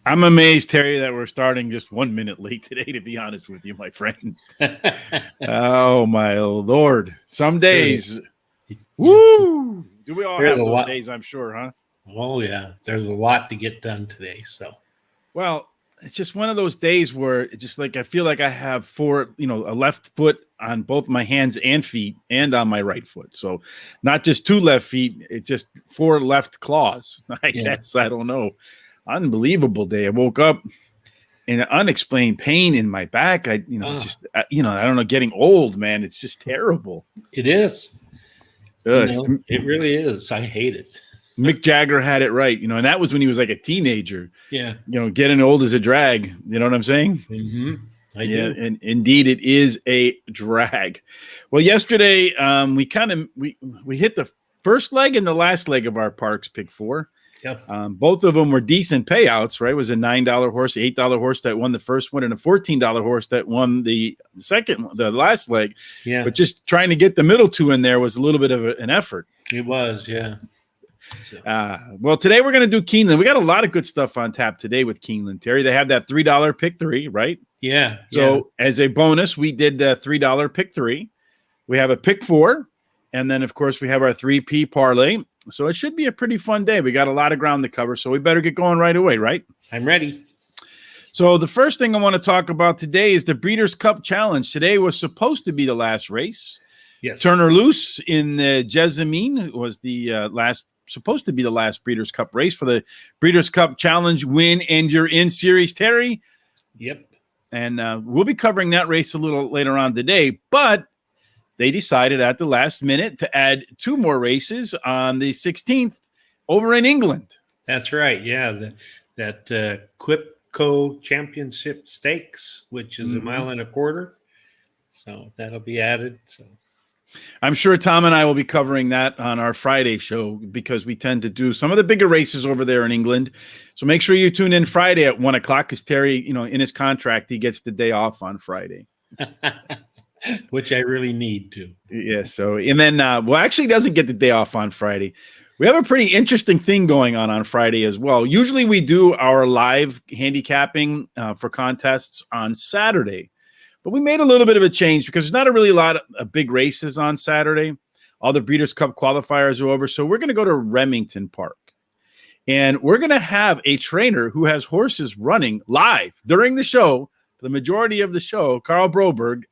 I'm amazed, Terry, that we're starting just 1 minute late today, to be honest with you, my friend. Oh, my Lord. Some days, woo! Do we all There's have a those lot. days, I'm sure, huh? Oh, yeah. There's a lot to get done today. So, Well, it's just one of those days where it's just like I feel like I have a left foot on both my hands and feet and on my right foot. So not just two left feet, it's just four left claws. I guess. I don't know. Unbelievable day. I woke up in an unexplained pain in my back. I don't know, getting old, man. It's just terrible. it is. It really is. I hate it. Mick Jagger had it right, and that was when he was like a teenager. Yeah. Getting old is a drag. You know what I'm saying? Mm-hmm. I do. do. And indeed, it is a drag. Well, yesterday we hit the first leg and the last leg of our Parks Pick 4. Yep. Both of them were decent payouts, right? It was a $9 horse, $8 horse that won the first one, and a $14 horse that won the last leg. Yeah. But just trying to get the middle two in there was a little bit of an effort. It was, yeah. Well, today we're going to do Keeneland. We got a lot of good stuff on tap today with Keeneland, Terry. They have that $3 pick 3, right? Yeah. So as a bonus, we did the $3 pick 3. We have a pick 4. And then, of course, we have our 3P parlay. So it should be a pretty fun day. We got a lot of ground to cover, so we better get going right away, right? I'm ready. So the first thing I want to talk about today is the Breeders' Cup Challenge. Today was supposed to be the last race. Yes. Turner Loose in the Jessamine was the supposed to be the last Breeders' Cup race for the Breeders' Cup Challenge Win and You're In series, Terry. Yep. And we'll be covering that race a little later on today, but they decided at the last minute to add 2 more races on the 16th over in England. That's right. Yeah. That Quipco Championship Stakes, which is 1.25 miles. So that'll be added. So I'm sure Tom and I will be covering that on our Friday show because we tend to do some of the bigger races over there in England. So make sure you tune in Friday at 1 o'clock because Terry, in his contract, he gets the day off on Friday. Which I really need to. Yeah. So, and then, actually doesn't get the day off on Friday. We have a pretty interesting thing going on Friday as well. Usually we do our live handicapping for contests on Saturday, but we made a little bit of a change because there's not a lot of big races on Saturday. All the Breeders' Cup qualifiers are over. So we're going to go to Remington Park and we're going to have a trainer who has horses running live during the show. The majority of the show, Carl Broberg,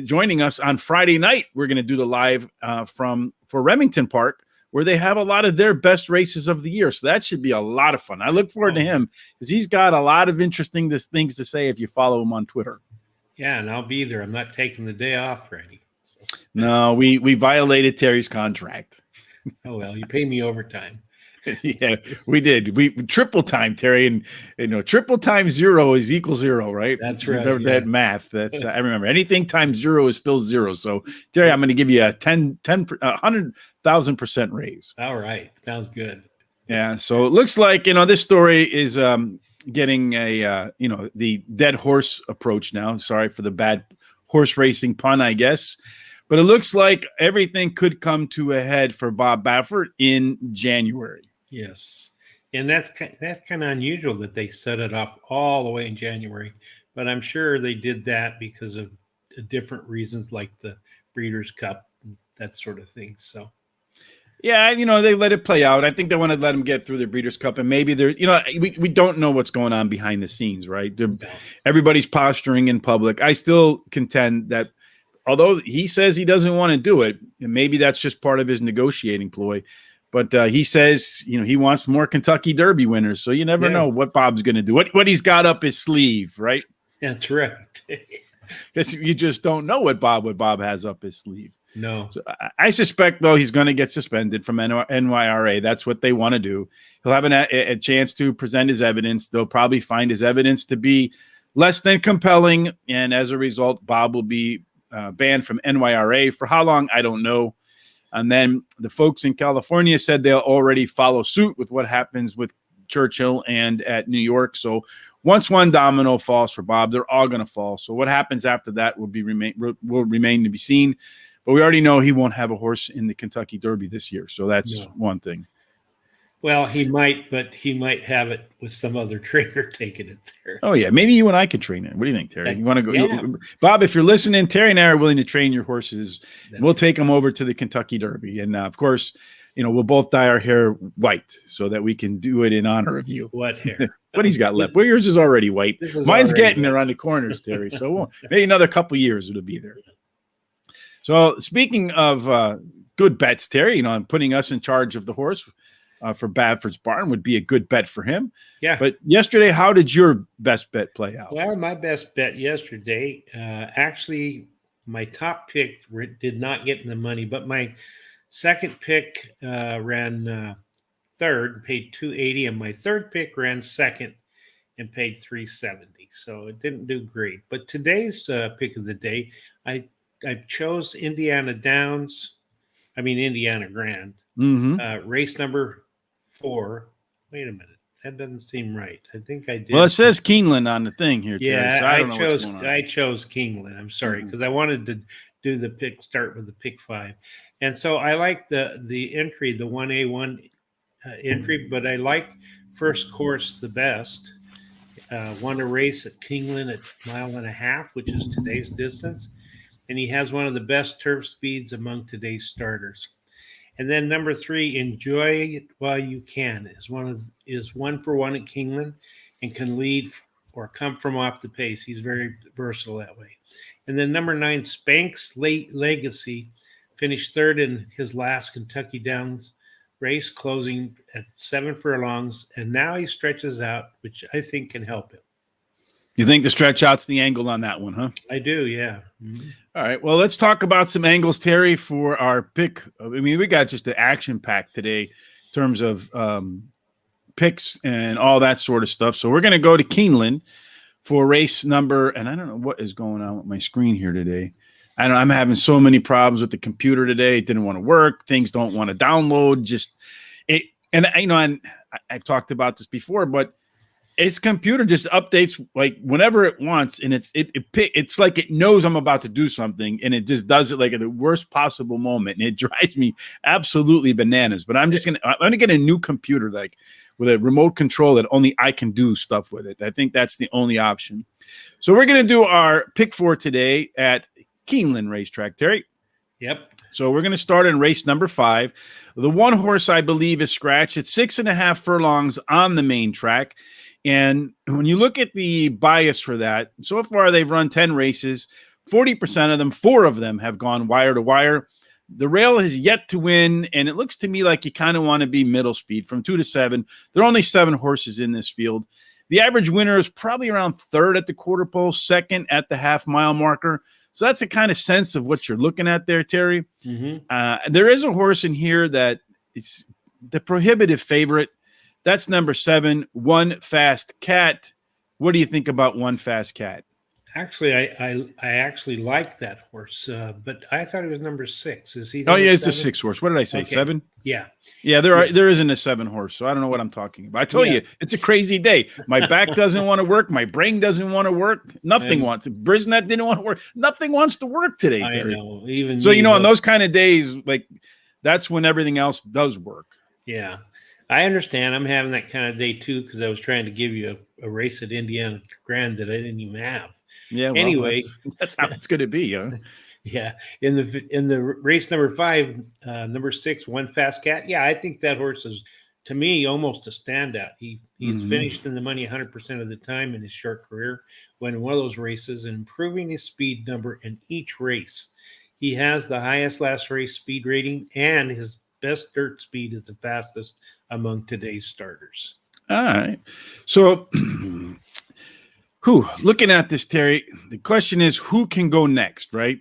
joining us on Friday night. We're going to do the live for Remington Park, where they have a lot of their best races of the year. So that should be a lot of fun. I look forward to him because he's got a lot of interesting things to say if you follow him on Twitter. Yeah, and I'll be there. I'm not taking the day off, Freddie. So. No, we violated Terry's contract. Oh, well, you pay me overtime. Yeah, we did. We triple time, Terry, and triple times 0 is equal 0, right? That's right. That math. That's I remember. Anything times 0 is still 0. So, Terry, I'm going to give you a 100,000% raise. All right, sounds good. Yeah. So it looks like this story is getting a the dead horse approach now. Sorry for the bad horse racing pun, I guess. But it looks like everything could come to a head for Bob Baffert in January. Yes, and that's kind of unusual that they set it up all the way in January. But I'm sure they did that because of different reasons, like the Breeders' Cup, that sort of thing. So, yeah, they let it play out. I think they want to let them get through the Breeders' Cup, and maybe they're, we don't know what's going on behind the scenes, right? Everybody's posturing in public. I still contend that, although he says he doesn't want to do it, and maybe that's just part of his negotiating ploy. But he says, he wants more Kentucky Derby winners. So you never know what Bob's going to do, what he's got up his sleeve, right? That's right. Because you just don't know what Bob has up his sleeve. No. So I suspect, though, he's going to get suspended from NYRA. That's what they want to do. He'll have a chance to present his evidence. They'll probably find his evidence to be less than compelling. And as a result, Bob will be banned from NYRA. For how long, I don't know. And then the folks in California said they'll already follow suit with what happens with Churchill and at New York. So once one domino falls for Bob, they're all going to fall. So what happens after that will remain to be seen. But we already know he won't have a horse in the Kentucky Derby this year. So that's one thing. Well, he might, but he might have it with some other trainer taking it there. Oh yeah, maybe you and I could train it. What do you think, Terry? You want to go? Yeah. Bob, if you're listening, Terry and I are willing to train your horses. That's We'll take them over to the Kentucky Derby, and of course, we'll both dye our hair white so that we can do it in honor of you. What hair? What he's got left? Well, yours is already white. Mine's getting white. there on the corners, Terry. So maybe another couple years it'll be there. So speaking of good bets, Terry, I'm putting us in charge of the horse for Badford's Barn would be a good bet for him. Yeah. But yesterday, how did your best bet play out? Well, my best bet yesterday, actually, my top pick did not get in the money, but my second pick ran third, paid $280, and my third pick ran second and paid $370. So it didn't do great. But today's pick of the day, I chose Indiana Grand, race number 4. Wait a minute. That doesn't seem right. I think I did. Well, it says Keeneland on the thing here, Terry. Yeah, so I chose Keeneland. I'm sorry, because I wanted to do the pick, start with the pick 5. And so I like the entry, the 1A1 entry, but I like First Course the best. Won a race at Keeneland at 1.5 miles, which is today's distance. And he has one of the best turf speeds among today's starters. And then number 3, Enjoy It While You Can, is 1 for 1 at Keeneland and can lead or come from off the pace. He's very versatile that way. And then number 9, Spanx Legacy, finished third in his last Kentucky Downs race, closing at 7 furlongs. And now he stretches out, which I think can help him. You think the stretch out's the angle on that one, huh? I do, yeah. Mm-hmm. All right. Well, let's talk about some angles, Terry, for our pick. I mean, we got just the action pack today in terms of picks and all that sort of stuff. So we're going to go to Keeneland for race number, and I don't know what is going on with my screen here today. I'm having so many problems with the computer today. It didn't want to work. Things don't want to download. And I've talked about this before, but its computer just updates like whenever it wants, and it's like it knows I'm about to do something, and it just does it like at the worst possible moment, and it drives me absolutely bananas. But I'm gonna get a new computer, like with a remote control that only I can do stuff with it. I think that's the only option. So we're gonna do our pick 4 today at Keeneland Racetrack, Terry. Yep. So we're going to start in race number 5. The one horse I believe is scratched at 6.5 furlongs on the main track. And when you look at the bias for that, so far they've run 10 races, 40% of them, 4 of them have gone wire to wire. The rail has yet to win, and it looks to me like you kind of want to be middle speed from 2 to 7. There are only 7 horses in this field. The average winner is probably around 3rd at the quarter pole, 2nd at the half-mile marker. So that's a kind of sense of what you're looking at there, Terry. Mm-hmm. There is a horse in here that is the prohibitive favorite. That's number 7, One Fast Cat. What do you think about One Fast Cat? Actually, I actually like that horse, but I thought it was number 6. Is he? Oh yeah, it's a 6 horse. What did I say? Okay. 7? Yeah. Yeah, there isn't a 7 horse, so I don't know what I'm talking about. I told you, it's a crazy day. My back doesn't want to work. My brain doesn't want to work. Nothing wants to. Brisnet didn't want to work. Nothing wants to work today, Terry. I know. Even so, on those kind of days, like that's when everything else does work. Yeah. I understand. I'm having that kind of day too because I was trying to give you a race at Indiana Grand that I didn't even have. Yeah. Well, anyway, that's how it's going to be, huh? Yeah. In the race number 5, number 6, One Fast Cat. Yeah, I think that horse is, to me, almost a standout. He's finished in the money 100% of the time in his short career, winning one of those races and improving his speed number in each race. He has the highest last race speed rating, and his best dirt speed is the fastest among today's starters. All right. So, looking at this, Terry, the question is who can go next, right?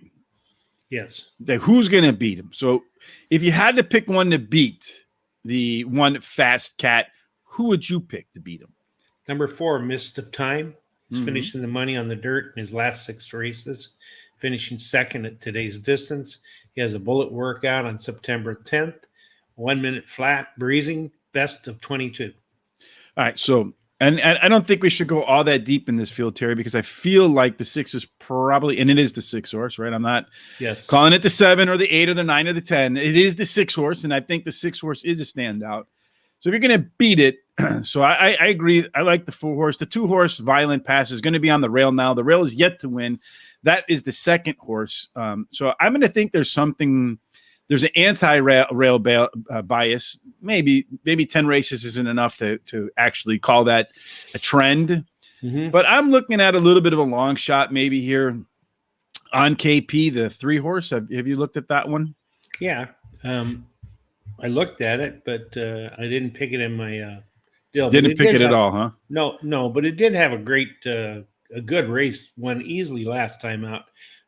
Yes. Who's going to beat him? So if you had to pick one to beat the One Fast Cat, who would you pick to beat him? Number 4, Mist of Time. He's finishing the money on the dirt in his last 6 races, finishing 2nd at today's distance. He has a bullet workout on September 10th, 1 minute flat, breezing, best of 22. All right, so and I don't think we should go all that deep in this field, Terry, because I feel like the 6 is probably, and it is the 6 horse, right? I'm not calling it the 7 or the 8 or the 9 or the 10. It is the 6 horse, and I think the 6 horse is a standout. So if you're going to beat it, so I agree. I like the 4-horse. The 2-horse Violent Pass is going to be on the rail now. The rail is yet to win. That is the 2nd horse. So I'm going to think there's something. There's an anti-rail bias. Maybe 10 races isn't enough to actually call that a trend. Mm-hmm. But I'm looking at a little bit of a long shot maybe here on KP, the 3-horse. Have you looked at that one? Yeah. I looked at it, but I didn't pick it in my deal. Didn't pick it at all, huh? No, but it did have a good race, won easily last time out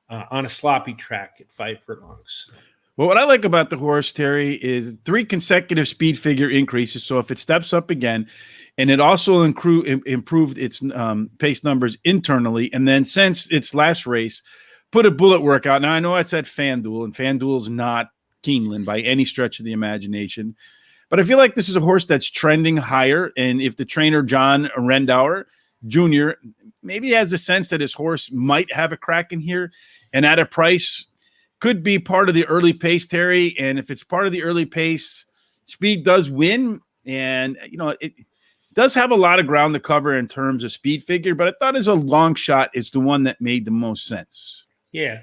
on a sloppy track at 5 furlongs. Well, what I like about the horse, Terry, is 3 consecutive speed figure increases. So if it steps up again, and it also improved its pace numbers internally, and then since its last race, put a bullet workout. Now, I know I said FanDuel, and FanDuel's not Keeneland by any stretch of the imagination. But I feel like this is a horse that's trending higher. And if the trainer, John Rendauer Jr., maybe has a sense that his horse might have a crack in here, and at a price could be part of the early pace, Terry. And if it's part of the early pace, speed does win. And, it does have a lot of ground to cover in terms of speed figure, but I thought as a long shot, it's the one that made the most sense. Yeah.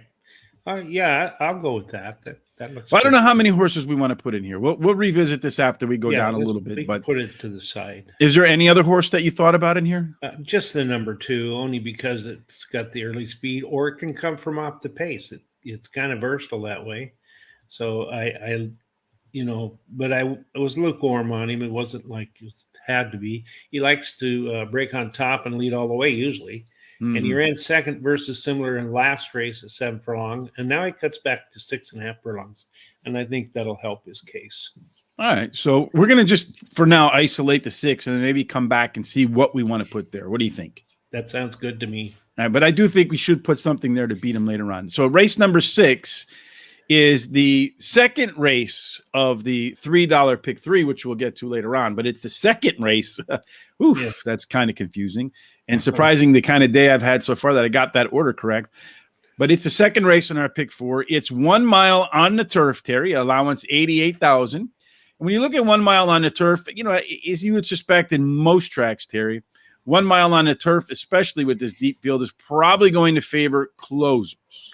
I'll go with that. That looks. Well, I don't know how many horses we want to put in here. We'll revisit this after we go down a little bit. But put it to the side. Is there any other horse that you thought about in here? Just the number 2, only because it's got the early speed, or it can come from off the pace. It's kind of versatile that way. So I but I was lukewarm on him. It wasn't like it had to be. He likes to break on top and lead all the way usually. Mm-hmm. And he ran 2nd versus similar in last race at 7 furlong. And now he cuts back to 6.5 furlongs. And I think that'll help his case. All right. So we're going to just, for now, isolate the 6 and then maybe come back and see what we want to put there. What do you think? That sounds good to me. All right, but I do think we should put something there to beat him later on. So race number 6 is the 2nd race of the $3 pick 3, which we'll get to later on. But it's the 2nd race. That's kind of confusing and surprising, the kind of day I've had so far that I got that order correct. But it's the 2nd race in our pick 4. It's 1 mile on the turf, Terry, allowance 88,000. And when you look at 1 mile on the turf, as you would suspect in most tracks, Terry, 1 mile on the turf, especially with this deep field, is probably going to favor closers.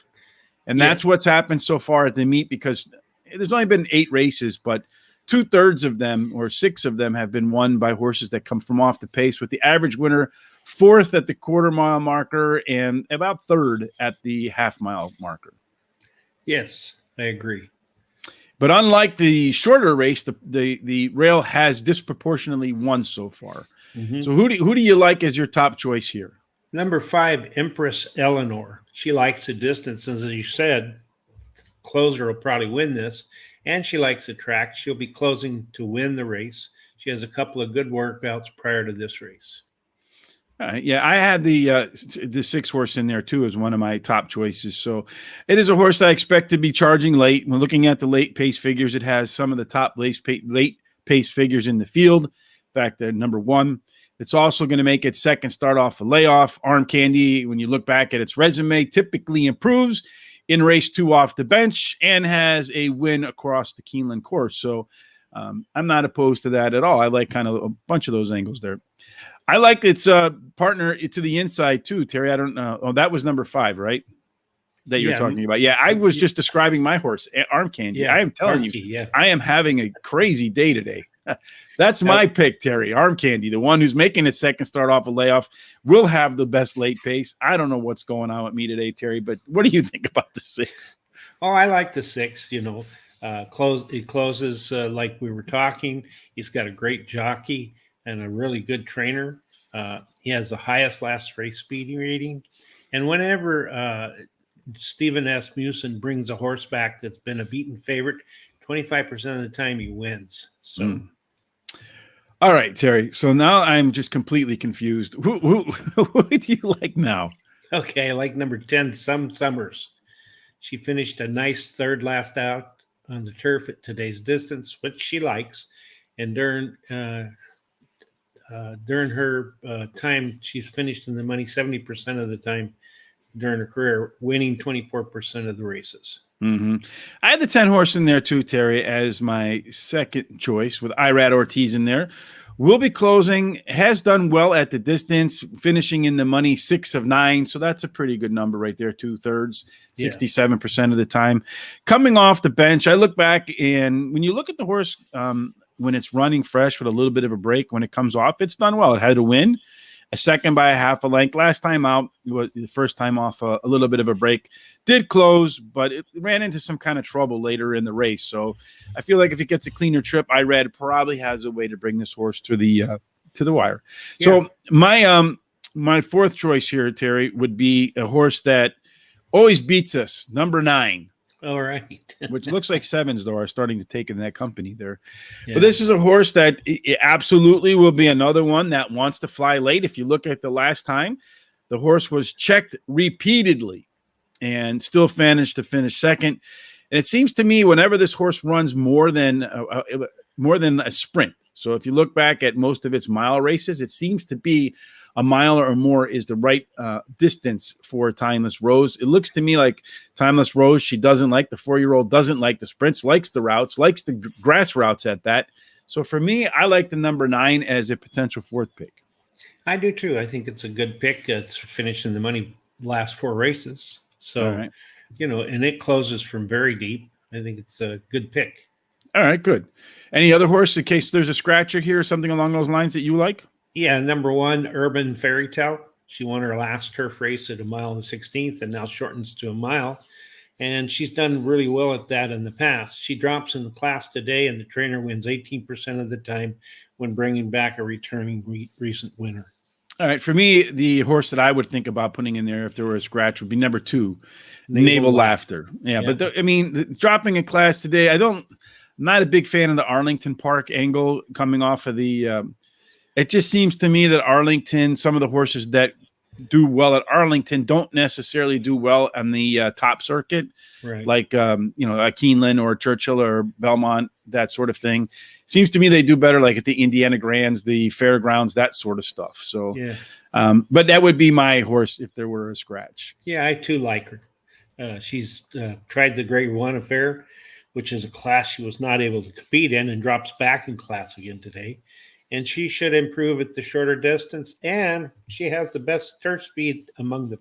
And that's what's happened so far at the meet, because there's only been 8 races, but 2/3 of them, or 6 of them, have been won by horses that come from off the pace, with the average winner 4th at the quarter-mile marker and about 3rd at the half-mile marker. Yes, I agree. But unlike the shorter race, the rail has disproportionately won so far. Mm-hmm. So who do you like as your top choice here? Number 5, Empress Eleanor. She likes the distance, as you said. Closer will probably win this, and she likes the track. She'll be closing to win the race. She has a couple of good workouts prior to this race. I had the 6-horse in there too as one of my top choices. So it is a horse I expect to be charging late. When looking at the late pace figures, it has some of the top late pace figures in the field. In fact, they're number 1. It's also going to make its 2nd start off a layoff. Arm Candy, when you look back at its resume, typically improves in race 2 off the bench and has a win across the Keeneland course. So I'm not opposed to that at all. I like kind of a bunch of those angles there. I like its partner to the inside too, Terry. I don't know. Oh, that was number 5, right? That you're talking about. Yeah, I was just describing my horse, Arm Candy. I am telling you, I am having a crazy day today. That's my pick, Terry. Arm Candy, the one who's making its 2nd start off a layoff, will have the best late pace. I don't know what's going on with me today, Terry, but what do you think about the 6? Oh, I like the 6. He closes like we were talking. He's got a great jockey and a really good trainer. He has the highest last race speed rating. And whenever Stephen Asmussen brings a horse back that's been a beaten favorite, 25% of the time he wins. So, All right, Terry. So now I'm just completely confused. Who do you like now? Okay, I like number 10, Some Summers. She finished a nice 3rd last out on the turf at today's distance, which she likes. And during her time, she's finished in the money 70% of the time during her career, winning 24% of the races. Mm-hmm. I had the 10 horse in there too, Terry, as my second choice with Irad Ortiz in there. Will be closing, has done well at the distance, finishing in the money 6 of 9. So that's a pretty good number right there, 2/3, 67% of the time. Coming off the bench, I look back, and when you look at the horse, when it's running fresh with a little bit of a break, when it comes off, it's done well. It had to win. A second by a half a length. Last time out, it was the first time off a little bit of a break. Did close, but it ran into some kind of trouble later in the race. So I feel like if it gets a cleaner trip, Irad probably has a way to bring this horse to the wire. Yeah. So my fourth choice here, Terry, would be a horse that always beats us, number 9. All right. Which looks like 7s, though, are starting to take in that company there. Yeah. But this is a horse that it absolutely will be another one that wants to fly late. If you look at the last time, the horse was checked repeatedly and still managed to finish second. And it seems to me whenever this horse runs more than a sprint, so if you look back at most of its mile races, it seems to be a mile or more is the right distance for Timeless Rose. It looks to me like Timeless Rose, she doesn't like the 4-year-old, doesn't like the sprints, likes the routes, likes the grass routes at that. So for me, I like the number 9 as a potential 4th pick. I do too. I think it's a good pick. It's finishing the money last 4 races. So, right. And it closes from very deep. I think it's a good pick. All right, good. Any other horse in case there's a scratcher here or something along those lines that you like? Yeah, number 1, Urban Fairy Tale. She won her last turf race at 1 mile and 16th and now shortens to 1 mile. And she's done really well at that in the past. She drops in the class today, and the trainer wins 18% of the time when bringing back a returning recent winner. All right, for me, the horse that I would think about putting in there if there were a scratch would be number 2, Naval Laughter. Yeah. But dropping a class today, I'm not a big fan of the Arlington Park angle coming off of the it just seems to me that Arlington, some of the horses that do well at Arlington don't necessarily do well on the top circuit, right? Like, a Keeneland or Churchill or Belmont, that sort of thing. Seems to me they do better like at the Indiana Grands, the Fairgrounds, that sort of stuff. So, but that would be my horse if there were a scratch. Yeah, I too like her. She's tried the Grade 1 affair, which is a class she was not able to compete in, and drops back in class again today. And she should improve at the shorter distance. And she has the best turf speed among the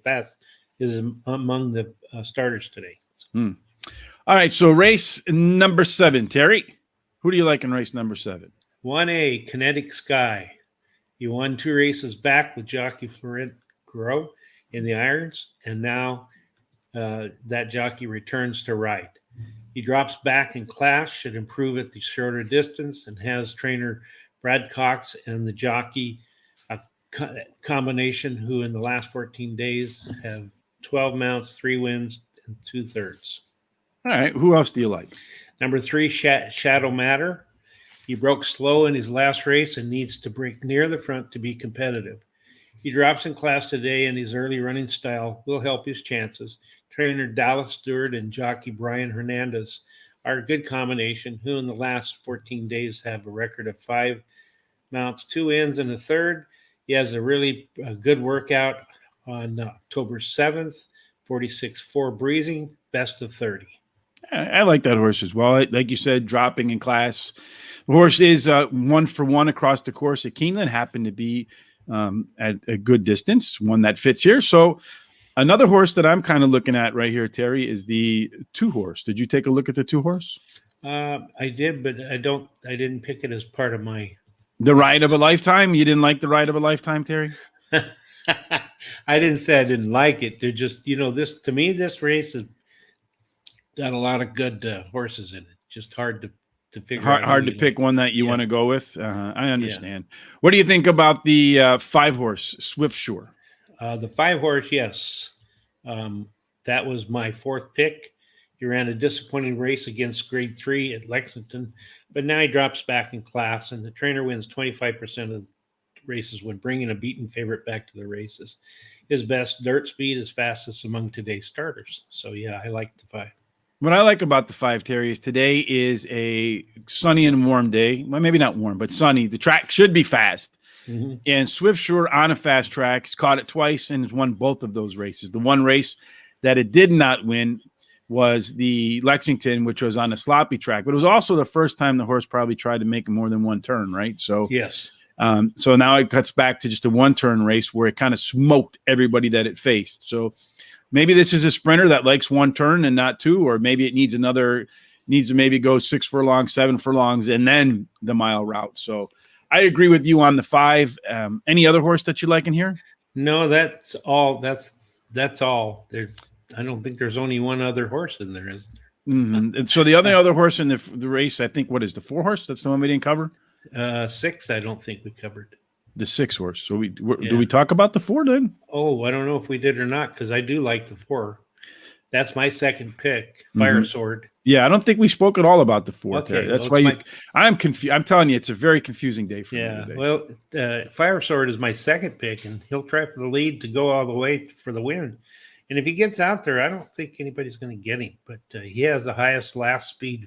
starters today. All right. So race number 7, Terry, who do you like in race number 7? 1A, Kinetic Sky. He won 2 races back with jockey Florent Gros in the irons. And now that jockey returns to ride. He drops back in class, should improve at the shorter distance, and has trainer Brad Cox and the jockey combination, who in the last 14 days have 12 mounts, 3 wins, and 2/3. All right. Who else do you like? Number 3, Shadow Matter. He broke slow in his last race and needs to break near the front to be competitive. He drops in class today, and his early running style will help his chances. Trainer Dallas Stewart and jockey Brian Hernandez are a good combination, who in the last 14 days have a record of 5 mounts, 2 ins, and a 1/3. He has a really good workout on October 7th, 46.4 breezing, best of 30. I like that horse as well. Like you said, dropping in class. The horse is 1 for 1 across the course at Keeneland, happened to be at a good distance, one that fits here. So another horse that I'm kind of looking at right here, Terry, is the 2 horse. Did you take a look at the 2 horse? I did, but I didn't pick it as part of my. The Ride of a Lifetime? You didn't like the Ride of a Lifetime, Terry? I didn't say I didn't like it. They're just, to me, this race has got a lot of good horses in it. Just hard to figure out. Hard to pick one that you want to go with. I understand. Yeah. What do you think about the 5 horse, Swift Shore? The 5 horse, yes. That was my 4th pick. He ran a disappointing race against Grade 3 at Lexington, but now he drops back in class, and the trainer wins 25% of the races when bringing a beaten favorite back to the races. His best dirt speed is fastest among today's starters. So, yeah, I like the 5. What I like about the 5, Terry, is today is a sunny and warm day. Well, maybe not warm, but sunny. The track should be fast. And Swift Sure on a fast track, he's caught it twice and has won both of those races. The one race that it did not win was the Lexington, which was on a sloppy track, but it was also the first time the horse probably tried to make more than one turn, right? So yes. So now it cuts back to just a one-turn race where it kind of smoked everybody that it faced. So maybe this is a sprinter that likes one turn and not two, or maybe it needs to maybe go 6 furlongs, 7 furlongs, and then the mile route. So I agree with you on the 5. Any other horse that you like in here? No, that's all. That's all. I don't think there's only one other horse in there, is there? And so the other horse in the race, I think, what is the 4 horse? That's the one we didn't cover? 6, I don't think we covered. The 6 horse. So do we talk about the 4 then? Oh, I don't know if we did or not, because I do like the 4. That's my second pick, Fire Sword. Yeah, I don't think we spoke at all about the 4. Okay, That's why I'm confused. I'm telling you, it's a very confusing day for me today. Well, Fire Sword is my second pick, and he'll try for the lead to go all the way for the win. And if he gets out there, I don't think anybody's going to get him. But he has the highest last speed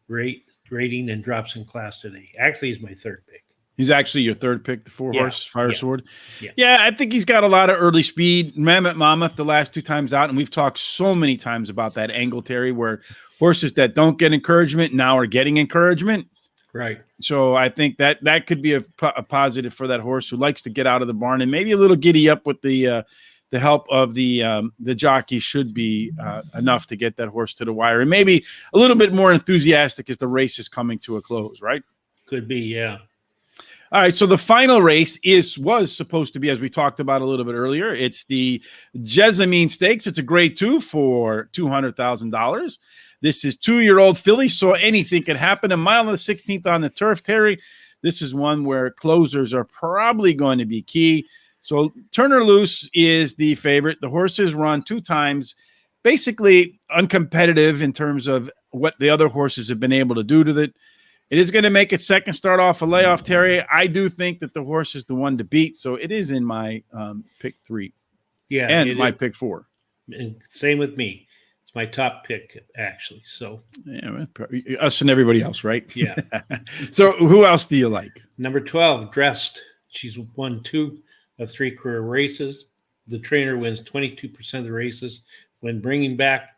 rating and drops in class today. Actually, he's my third pick. He's actually your third pick, the 4 horse, Fire Sword. Yeah. I think he's got a lot of early speed. Mammoth Monmouth the last 2 times out, and we've talked so many times about that angle, Terry, where horses that don't get encouragement now are getting encouragement. Right. So I think that could be a positive for that horse who likes to get out of the barn, and maybe a little giddy up with the help of the jockey should be enough to get that horse to the wire, and maybe a little bit more enthusiastic as the race is coming to a close, right? Could be, yeah. All right, so the final race was supposed to be, as we talked about a little bit earlier, it's the Jessamine Stakes. It's a grade 2 for $200,000. This is 2-year-old filly, so anything could happen. A mile and the 16th on the turf, Terry. This is one where closers are probably going to be key. So Turn Her Loose is the favorite. The horse has run 2 times, basically uncompetitive in terms of what the other horses have been able to do to it. It is going to make its second start off a layoff, Terry. I do think that the horse is the one to beat, so it is in my pick 3. Yeah, and my pick 4. And same with me. It's my top pick, actually. So yeah, us and everybody else, right? Yeah. So who else do you like? Number 12, Dressed. She's won 2 of 3 career races. The trainer wins 22% of the races when bringing back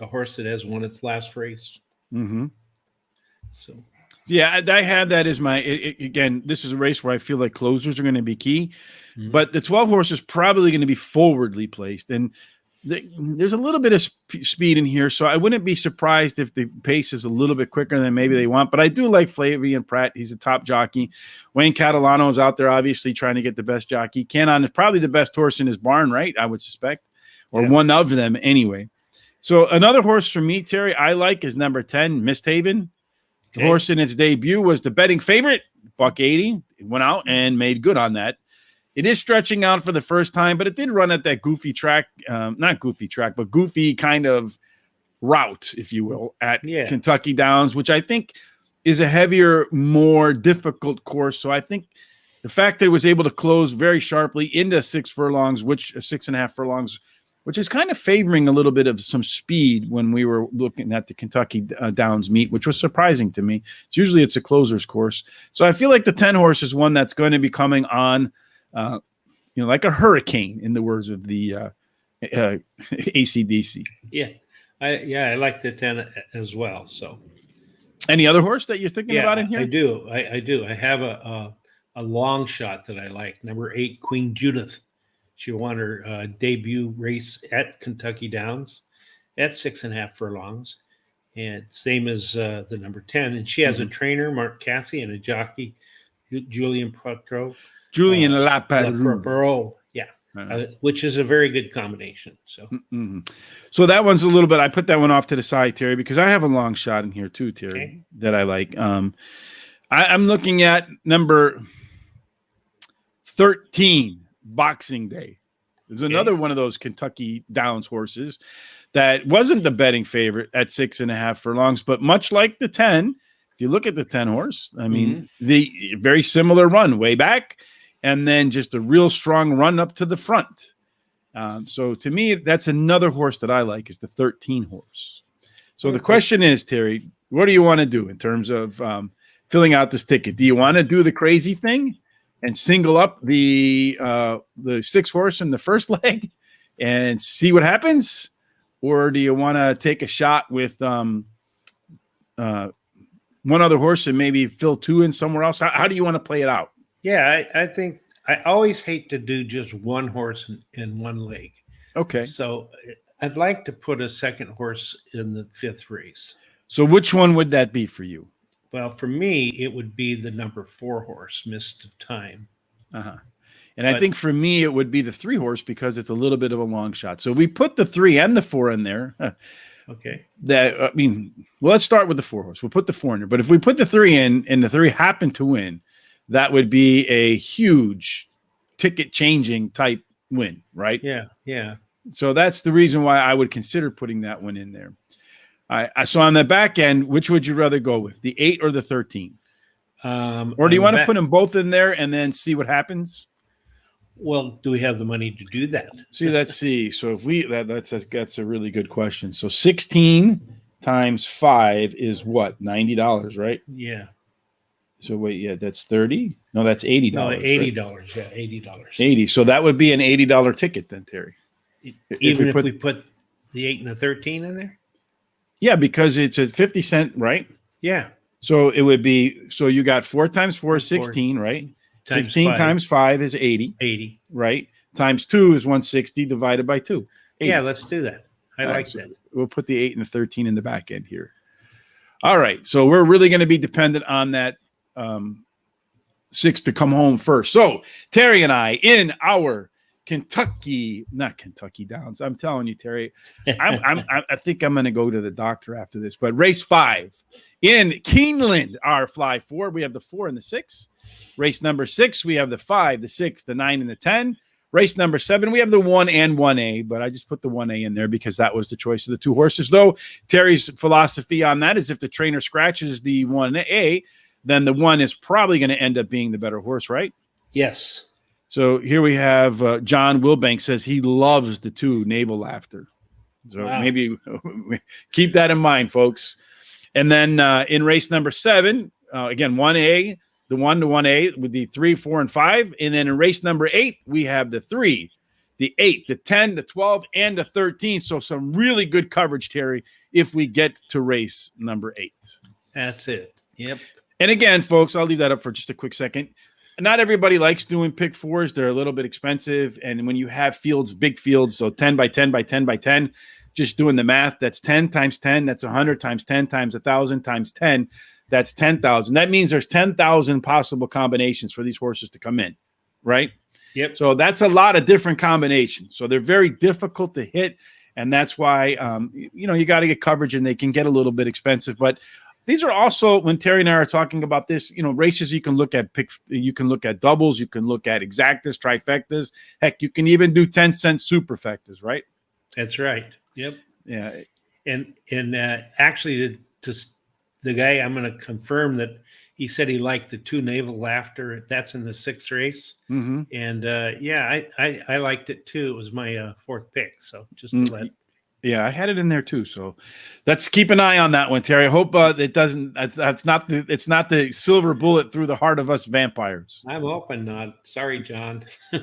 a horse that has won its last race. So. Yeah, I had that as my again. This is a race where I feel like closers are going to be key, but the 12 horse is probably going to be forwardly placed, and there's a little bit of speed in here, so I wouldn't be surprised if the pace is a little bit quicker than maybe they want. But I do like Flavian Pratt; he's a top jockey. Wayne Catalano is out there, obviously trying to get the best jockey. Canon is probably the best horse in his barn, right? I would suspect, or one of them anyway. So another horse for me, Terry, I like is number 10, Misthaven. The horse in its debut was the betting favorite, $180. It went out and made good on that. It is stretching out for the first time, but it did run at that goofy track, not goofy track, but goofy kind of route, if you will, at Kentucky Downs, which I think is a heavier, more difficult course. So I think the fact that it was able to close very sharply into 6 furlongs, which 6.5 furlongs, which is kind of favoring a little bit of some speed when we were looking at the Kentucky Downs meet, which was surprising to me. Usually it's a closer's course. So I feel like the 10 horse is one that's going to be coming on, like a hurricane, in the words of the AC/DC. Yeah. I like the 10 as well. So any other horse that you're thinking about in here? I do. I have a long shot that I like. Number 8, Queen Judith. She won her debut race at Kentucky Downs at 6.5 furlongs, and same as the number 10. And she has a trainer, Mark Cassie, and a jockey, Julian Patro. Julian Laparo. Which is a very good combination. So, so that one's a little bit. I put that one off to the side, Terry, because I have a long shot in here too, Terry, that I like. I'm looking at number 13. Boxing Day. There's another one of those Kentucky Downs horses that wasn't the betting favorite at 6.5 furlongs, but much like the 10, if you look at the 10 horse, I mean, the very similar run way back, and then just a real strong run up to the front. So to me, that's another horse that I like, is the 13 horse. So the question is, Terry, what do you want to do in terms of filling out this ticket? Do you want to do the crazy thing and single up the 6 horse in the first leg and see what happens? Or do you want to take a shot with one other horse and maybe fill 2 in somewhere else? How do you want to play it out? Yeah, I think I always hate to do just one horse in one leg. Okay. So I'd like to put a second horse in the 5th race. So which one would that be for you? Well, for me, it would be the number 4 horse, Mist of Time. Uh-huh. And I think for me, it would be the 3 horse because it's a little bit of a long shot. So we put the 3 and the 4 in there. Okay. Let's start with the 4 horse. We'll put the 4 in there. But if we put the 3 in and the 3 happen to win, that would be a huge ticket-changing type win, right? Yeah, yeah. So that's the reason why I would consider putting that one in there. So on the back end, which would you rather go with, the 8 or the 13? Or do you want to put them both in there and then see what happens? Well, do we have the money to do that? Let's see. So if that's a really good question. So 16 times 5 is what? $90, right? Yeah. So wait, yeah, that's 30. No, that's $80. No, $80. Right? Yeah, $80. 80. So that would be an $80 ticket then, Terry. Even if we put the 8 and the 13 in there? Yeah, because it's a 50-cent, right? Yeah. So it would be, so you got 4 times 4 is 16, right? 16 times 5 is 80. 80. Right? Times 2 is 160 divided by 2. 80. Yeah, let's do that. I like that. We'll put the 8 and the 13 in the back end here. All right. So we're really going to be dependent on that 6 to come home first. So Terry and I in our not Kentucky Downs. I'm telling you, Terry, I think I'm going to go to the doctor after this, but race 5 in Keeneland, our fly 4, we have the 4 and the 6. Race number 6, we have the 5, the 6, the 9, and the 10. Race number 7, we have the 1 and 1A, but I just put the 1A in there because that was the choice of the 2 horses. Though Terry's philosophy on that is if the trainer scratches the 1A, then the 1 is probably going to end up being the better horse, right? Yes. So here we have John Wilbank says he loves the 2 Naval Laughter. So maybe keep that in mind, folks. And then in race number 7, again, 1A, the 1 to 1A with the 3, 4, and 5. And then in race number 8, we have the 3, the 8, the 10, the 12, and the 13. So some really good coverage, Terry, if we get to race number 8. That's it. Yep. And again, folks, I'll leave that up for just a quick second. Not everybody likes doing pick 4s. They're a little bit expensive. And when you have fields, big fields, so 10 by 10 by 10 by 10, just doing the math, that's 10 times 10. That's 100 times 10 times 1,000 times 10. That's 10,000. That means there's 10,000 possible combinations for these horses to come in, right? Yep. So that's a lot of different combinations. So they're very difficult to hit. And that's why, you got to get coverage and they can get a little bit expensive. But these are also, when Terry and I are talking about this, races you can look at you can look at doubles, you can look at exactas, trifectas. Heck, you can even do 10-cent superfectas, right? That's right. Yep. Yeah. And actually, the guy, I'm going to confirm that he said he liked the 2 Naval Laughter. That's in the 6th race. Mm-hmm. And I liked it too. It was my 4th pick. So just to let. Yeah, I had it in there too. So let's keep an eye on that one, Terry. I hope it doesn't. It's not the silver bullet through the heart of us vampires. I'm hoping not. Sorry, John. All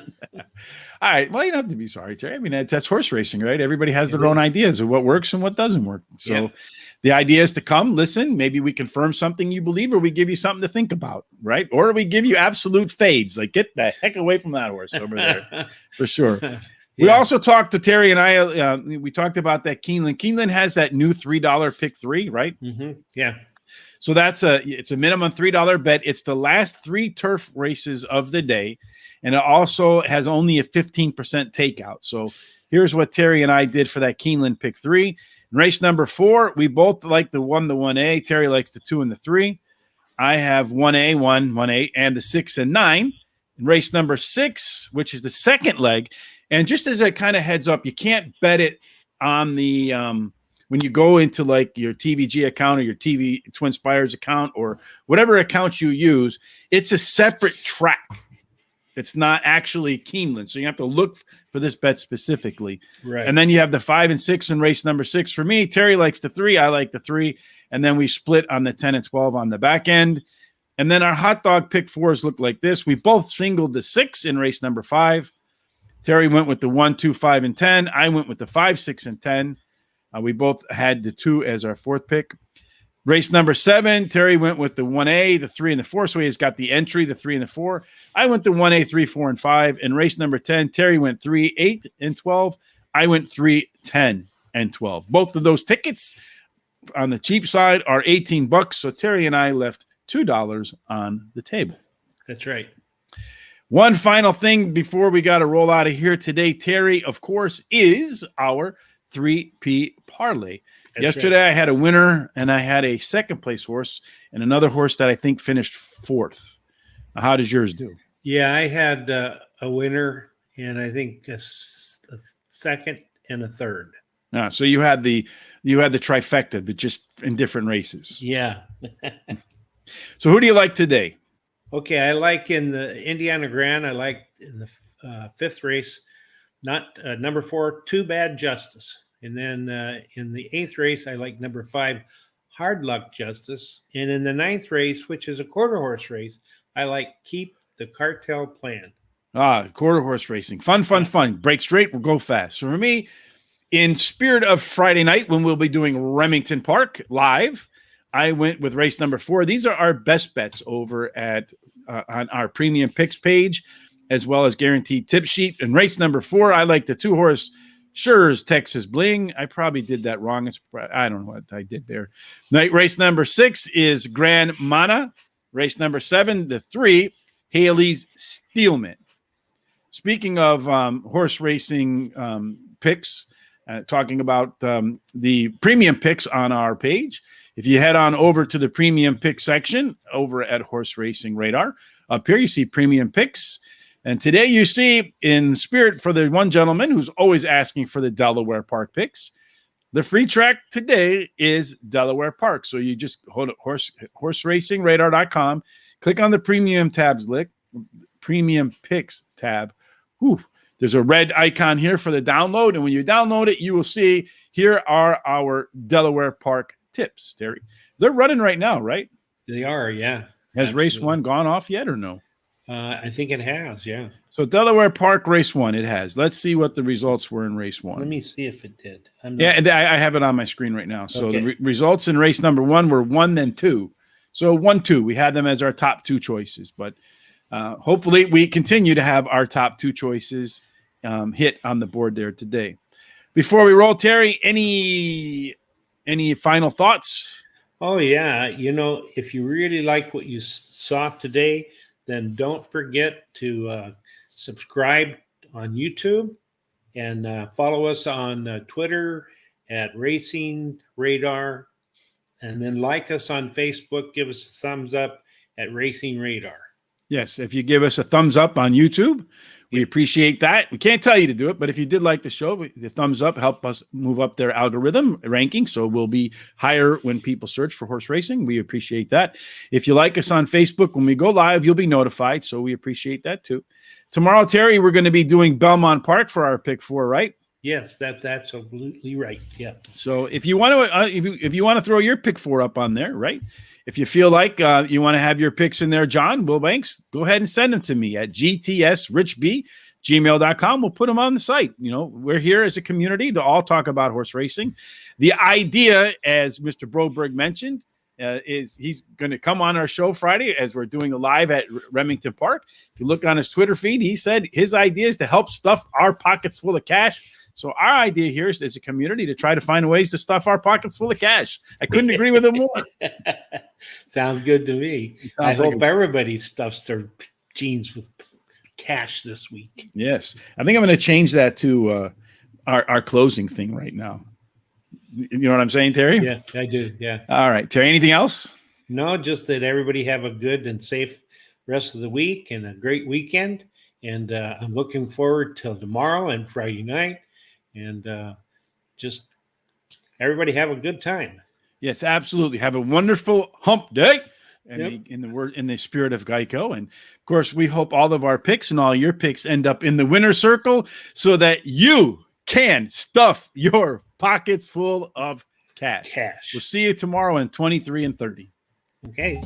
right. Well, you don't have to be sorry, Terry. I mean, that's horse racing, right? Everybody has their own ideas of what works and what doesn't work. So the idea is to come, listen. Maybe we confirm something you believe, or we give you something to think about, right? Or we give you absolute fades. Like, get the heck away from that horse over there, for sure. We also talked to Terry and I. We talked about that Keeneland. Keeneland has that new $3 pick 3, right? Mm-hmm. Yeah. So it's a minimum $3 bet. It's the last 3 turf races of the day, and it also has only a 15% takeout. So here's what Terry and I did for that Keeneland pick 3. In race number 4, we both like the 1, the 1A. Terry likes the 2 and the 3. I have 1A, 1, 1A, and the 6 and 9. In race number 6, which is the second leg. And just as a kind of heads up, you can't bet it on the when you go into like your TVG account or your TV Twin Spires account or whatever account you use. It's a separate track. It's not actually Keeneland. So you have to look for this bet specifically. Right. And then you have the 5 and 6 in race number 6 for me. Terry likes the 3. I like the 3. And then we split on the 10 and 12 on the back end. And then our hot dog pick fours look like this. We both singled the 6 in race number 5. Terry went with the 1, 2, 5, and 10. I went with the 5, 6, and 10. We both had the 2 as our 4th pick. Race number 7, Terry went with the 1A, the 3, and the 4. So he's got the entry, the 3, and the 4. I went the 1A, 3, 4, and 5. And race number 10, Terry went 3, 8, and 12. I went 3, 10, and 12. Both of those tickets on the cheap side are $18. So Terry and I left $2 on the table. That's right. One final thing before we got to roll out of here today. Terry, of course, is our 3P parlay. Yesterday, right. I had a winner, and I had a second-place horse and another horse that I think finished 4th. How does yours do? Yeah, I had a winner, and I think a second and a third. So you had the trifecta, but just in different races. Yeah. So who do you like today? Okay, I like in the Indiana Grand. I like in the 5th race, not number 4, Too Bad Justice. And then in the 8th race, I like number 5, Hard Luck Justice. And in the 9th race, which is a quarter horse race, I like Keep the Cartel Plan. Quarter horse racing. Fun. Break straight, we'll go fast. So for me, in spirit of Friday night, when we'll be doing Remington Park live, I went with race number 4. These are our best bets over at on our premium picks page, as well as guaranteed tip sheet. And race number 4, I like the 2-horse Schur's Texas Bling. I probably did that wrong. I don't know what I did there. Race number 6 is Grand Mana. Race number 7, the 3, Haley's Steelman. Speaking of horse racing picks, talking about the premium picks on our page, if you head on over to the premium pick section over at Horse Racing Radar, up here you see premium picks. And today you see, in spirit for the one gentleman who's always asking for the Delaware Park picks, the free track today is Delaware Park. So you just go to horseracingradar.com, click on the premium tabs link, premium picks tab. Whew. There's a red icon here for the download. And when you download it, you will see here are our Delaware Park tips, Terry. They're running right now, right? They are, yeah. Has race 1 gone off yet or no? I think it has, yeah. So Delaware Park race 1, it has. Let's see what the results were in race 1. Let me see if it did. I have it on my screen right now. So the results in race number 1 were 1, then 2. So 1, 2. We had them as our top 2 choices, but hopefully we continue to have our top 2 choices hit on the board there today. Before we roll, Terry, any final thoughts? Oh, yeah. If you really like what you saw today, then don't forget to subscribe on YouTube and follow us on Twitter at Racing Radar. And then like us on Facebook, give us a thumbs up at Racing Radar. Yes, if you give us a thumbs up on YouTube, we appreciate that. We can't tell you to do it, but if you did like the show, the thumbs up help us move up their algorithm ranking, so we'll be higher when people search for horse racing. We appreciate that. If you like us on Facebook, when we go live, you'll be notified, so we appreciate that too. Tomorrow, Terry, we're going to be doing Belmont Park for our pick 4, right? Yes, that's absolutely right. Yeah. So if you want to, if you want to throw your pick 4 up on there, right? If you feel like you want to have your picks in there, John, Will Banks, go ahead and send them to me at gtsrichb@gmail.com. We'll put them on the site. We're here as a community to all talk about horse racing. The idea, as Mr. Broberg mentioned, is he's going to come on our show Friday as we're doing a live at Remington Park. If you look on his Twitter feed, he said his idea is to help stuff our pockets full of cash. So our idea here is, as a community, to try to find ways to stuff our pockets full of cash. I couldn't agree with him more. Sounds good to me. I hope everybody stuffs their jeans with cash this week. Yes. I think I'm going to change that to our closing thing right now. You know what I'm saying, Terry? Yeah, I do. Yeah. All right, Terry, anything else? No, just that everybody have a good and safe rest of the week and a great weekend. And I'm looking forward till tomorrow and Friday night. And just everybody have a good time. Yes, absolutely. Have a wonderful hump day. And in the spirit of Geico. And of course, we hope all of our picks and all your picks end up in the winner's circle so that you can stuff your pockets full of cash. We'll see you tomorrow in 23 and 30. Okay.